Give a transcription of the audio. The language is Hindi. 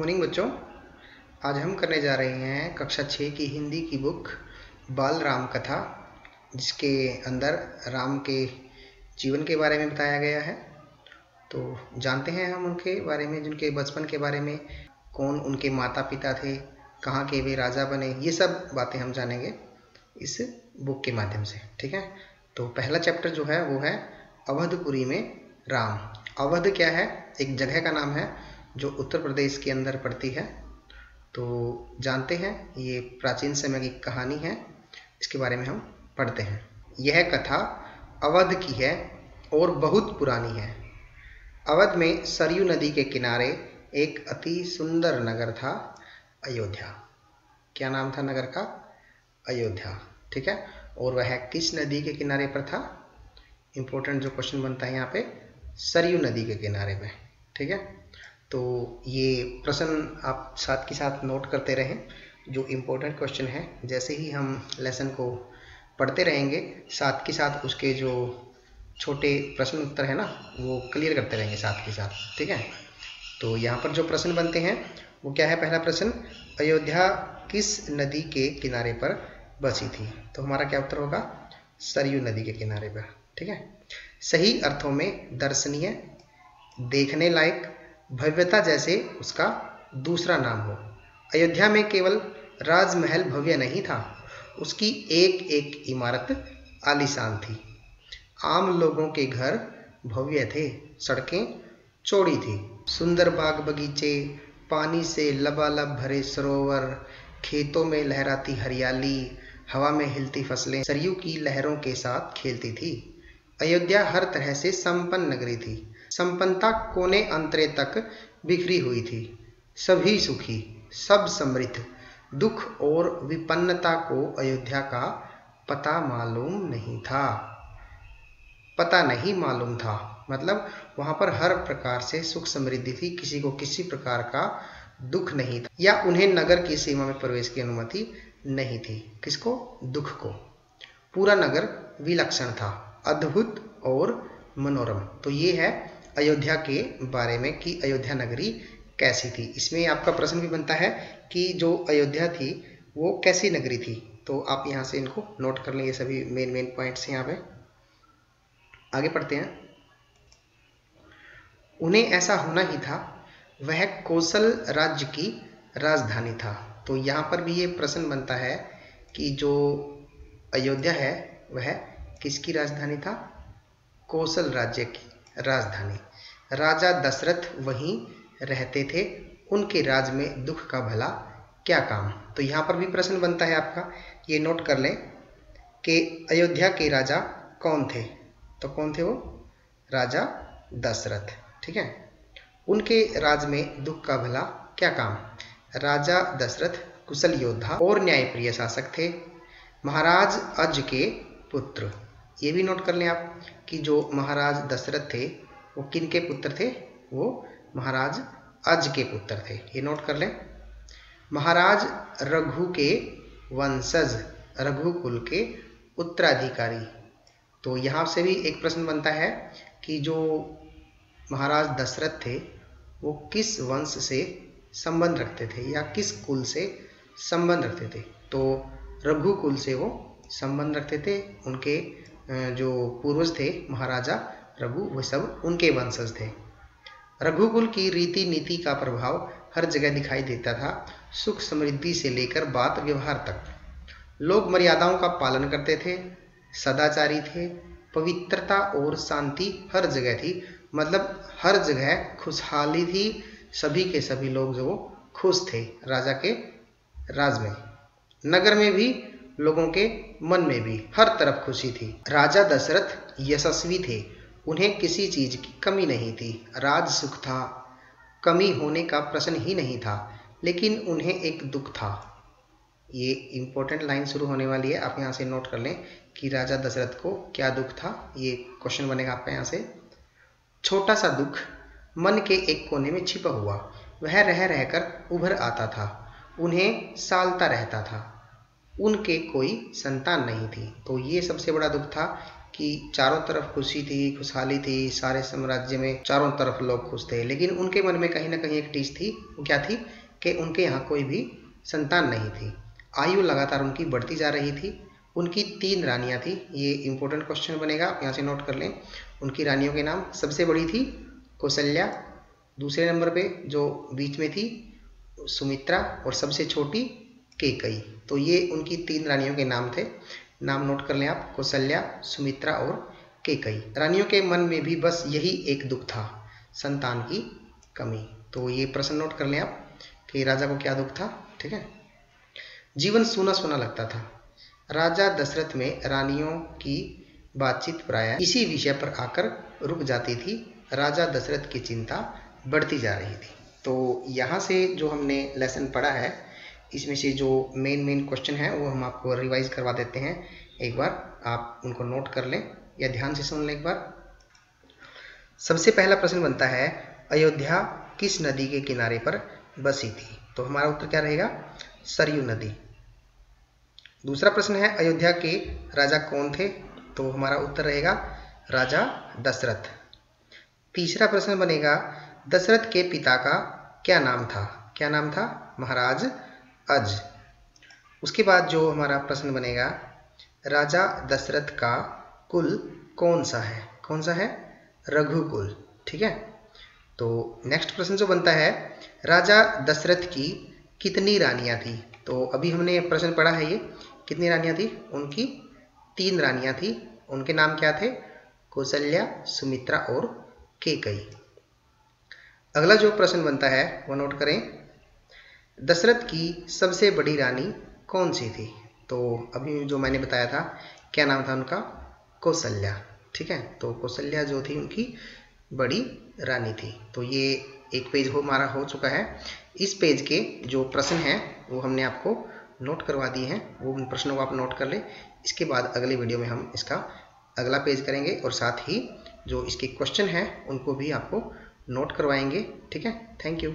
मॉर्निंग बच्चों। आज हम करने जा रहे हैं कक्षा 6 की हिंदी की बुक बाल राम कथा, जिसके अंदर राम के जीवन के बारे में बताया गया है। तो जानते हैं हम उनके बारे में, जिनके बचपन के बारे में, कौन उनके माता पिता थे, कहाँ के वे राजा बने, ये सब बातें हम जानेंगे इस बुक के माध्यम से। ठीक है, तो पहला चैप्टर जो है वो है अवधपुरी में राम। अवध क्या है? एक जगह का नाम है जो उत्तर प्रदेश के अंदर पड़ती है। तो जानते हैं, ये प्राचीन समय की कहानी है, इसके बारे में हम पढ़ते हैं। यह कथा अवध की है और बहुत पुरानी है। अवध में सरयू नदी के किनारे एक अति सुंदर नगर था, अयोध्या। क्या नाम था नगर का? अयोध्या। ठीक है, और वह किस नदी के किनारे पर था? इंपॉर्टेंट जो क्वेश्चन बनता है यहाँ पे, सरयू नदी के किनारे पे। ठीक है, तो ये प्रश्न आप साथ के साथ नोट करते रहें, जो इम्पोर्टेंट क्वेश्चन है। जैसे ही हम लेसन को पढ़ते रहेंगे, साथ के साथ उसके जो छोटे प्रश्न उत्तर है ना, वो क्लियर करते रहेंगे साथ के साथ। ठीक है, तो यहाँ पर जो प्रश्न बनते हैं वो क्या है? पहला प्रश्न, अयोध्या किस नदी के किनारे पर बसी थी? तो हमारा क्या उत्तर होगा? सरयू नदी के किनारे पर। ठीक है, सही अर्थों में दर्शनीय, देखने लायक, भव्यता जैसे उसका दूसरा नाम हो। अयोध्या में केवल राजमहल भव्य नहीं था, उसकी एक एक इमारत आलीशान थी। आम लोगों के घर भव्य थे, सड़कें चौड़ी थी, सुंदर बाग बगीचे, पानी से लबालब भरे सरोवर, खेतों में लहराती हरियाली, हवा में हिलती फसलें सरयू की लहरों के साथ खेलती थी। अयोध्या हर तरह से संपन्न नगरी थी। संपन्नता कोने अंतरे तक बिखरी हुई थी। सभी सुखी, सब समृद्ध। दुख और विपन्नता को अयोध्या का पता मालूम नहीं था। पता नहीं मालूम था मतलब वहां पर हर प्रकार से सुख समृद्धि थी, किसी को किसी प्रकार का दुख नहीं था, या उन्हें नगर की सीमा में प्रवेश की अनुमति नहीं थी। किसको? दुख को। पूरा नगर विलक्षण था, अद्भुत और मनोरम। तो ये है अयोध्या के बारे में कि अयोध्या नगरी कैसी थी। इसमें आपका प्रश्न भी बनता है कि जो अयोध्या थी वो कैसी नगरी थी। तो आप यहाँ से इनको नोट कर लें, ये सभी मेन पॉइंट्स यहाँ पे। आगे पढ़ते हैं। उन्हें ऐसा होना ही था, वह कौशल राज्य की राजधानी था। तो यहाँ पर भी ये प्रश्न बनता है कि जो अयोध्या है वह किसकी राजधानी था? कौशल राज्य की राजधानी। राजा दशरथ वहीं रहते थे, उनके राज में दुख का भला क्या काम? तो यहाँ पर भी प्रश्न बनता है आपका, ये नोट कर लें कि अयोध्या के राजा कौन थे? तो कौन थे वो? राजा दशरथ। ठीक है, उनके राज में दुख का भला क्या काम? राजा दशरथ कुशल योद्धा और न्यायप्रिय शासक थे, महाराज अज के पुत्र। ये भी नोट कर लें आप कि जो महाराज दशरथ थे वो किन के पुत्र थे? वो महाराज अज के पुत्र थे। ये नोट कर लें। महाराज रघु के वंशज, रघुकुल के उत्तराधिकारी। तो यहाँ से भी एक प्रश्न बनता है कि जो महाराज दशरथ थे वो किस वंश से संबंध रखते थे या किस कुल से संबंध रखते थे? तो रघुकुल से वो संबंध रखते थे। उनके जो पूर्वज थे महाराजा रघु, वो सब उनके वंशज थे। रघुकुल की रीति नीति का प्रभाव हर जगह दिखाई देता था, सुख समृद्धि से लेकर बात व्यवहार तक। लोग मर्यादाओं का पालन करते थे, सदाचारी थे, पवित्रता और शांति हर जगह थी। मतलब हर जगह खुशहाली थी, सभी के सभी लोग जो खुश थे राजा के राज में। नगर में भी, लोगों के मन में भी हर तरफ खुशी थी। राजा दशरथ यशस्वी थे, उन्हें किसी चीज की कमी नहीं थी। राज सुख था, कमी होने का प्रश्न ही नहीं था, लेकिन उन्हें एक दुख था। ये इंपॉर्टेंट लाइन शुरू होने वाली है, आप यहाँ से नोट कर लें कि राजा दशरथ को क्या दुख था। ये क्वेश्चन बनेगा आपका यहाँ से। छोटा सा दुख मन के एक कोने में छिपा हुआ, वह रह रहकर उभर आता था, उन्हें सालता रहता था। उनके कोई संतान नहीं थी। तो ये सबसे बड़ा दुख था कि चारों तरफ खुशी थी, खुशहाली थी, सारे साम्राज्य में चारों तरफ लोग खुश थे, लेकिन उनके मन में कहीं ना कहीं एक टीस थी। वो क्या थी कि उनके यहाँ कोई भी संतान नहीं थी। आयु लगातार उनकी बढ़ती जा रही थी। उनकी 3 रानियां थी। ये इंपॉर्टेंट क्वेश्चन बनेगा, आप यहाँ से नोट कर लें। उनकी रानियों के नाम, सबसे बड़ी थी कौशल्या, दूसरे नंबर पे जो बीच में थी सुमित्रा, और सबसे छोटी कैकेयी। तो ये उनकी 3 रानियों के नाम थे। नाम नोट कर लें आप, कौशल्या, सुमित्रा और कैकेयी। रानियों के मन में भी बस यही एक दुख था, संतान की कमी। तो ये प्रश्न नोट कर लें आप कि राजा को क्या दुख था। ठीक है। जीवन सूना सूना लगता था। राजा दशरथ में रानियों की बातचीत प्रायः इसी विषय पर आकर रुक जाती थी। राजा दशरथ की चिंता बढ़ती जा रही थी। तो यहाँ से जो हमने लेसन पढ़ा है, इसमें से जो मेन क्वेश्चन है वो हम आपको रिवाइज करवा देते हैं। एक बार आप उनको नोट कर लें या ध्यान से सुन लें एक बार। सबसे पहला प्रश्न बनता है, अयोध्या किस नदी के किनारे पर बसी थी? तो हमारा उत्तर क्या रहेगा? सरयू नदी। दूसरा प्रश्न है, अयोध्या के राजा कौन थे? तो हमारा उत्तर रहेगा राजा दशरथ। तीसरा प्रश्न बनेगा, दशरथ के पिता का क्या नाम था? क्या नाम था? महाराज अज। उसके बाद जो हमारा प्रश्न बनेगा, राजा दशरथ का कुल कौन सा है? कौन सा है? रघुकुल। ठीक है। तो नेक्स्ट प्रश्न जो बनता है, राजा दशरथ की कितनी रानियां थी? तो अभी हमने प्रश्न पढ़ा है ये, कितनी रानियां थी? उनकी 3 रानियां थी। उनके नाम क्या थे? कौशल्या, सुमित्रा और कैकेयी। अगला जो प्रश्न बनता है वो नोट करें, दशरथ की सबसे बड़ी रानी कौन सी थी? तो अभी जो मैंने बताया था, क्या नाम था उनका? कौशल्या। ठीक है। तो कौशल्या जो थी उनकी बड़ी रानी थी। तो ये एक पेज हमारा हो चुका है। इस पेज के जो प्रश्न हैं वो हमने आपको नोट करवा दिए हैं, वो उन प्रश्नों को आप नोट कर लें। इसके बाद अगले वीडियो में हम इसका अगला पेज करेंगे और साथ ही जो इसके क्वेश्चन हैं उनको भी आपको नोट करवाएंगे। ठीक है। Thank you.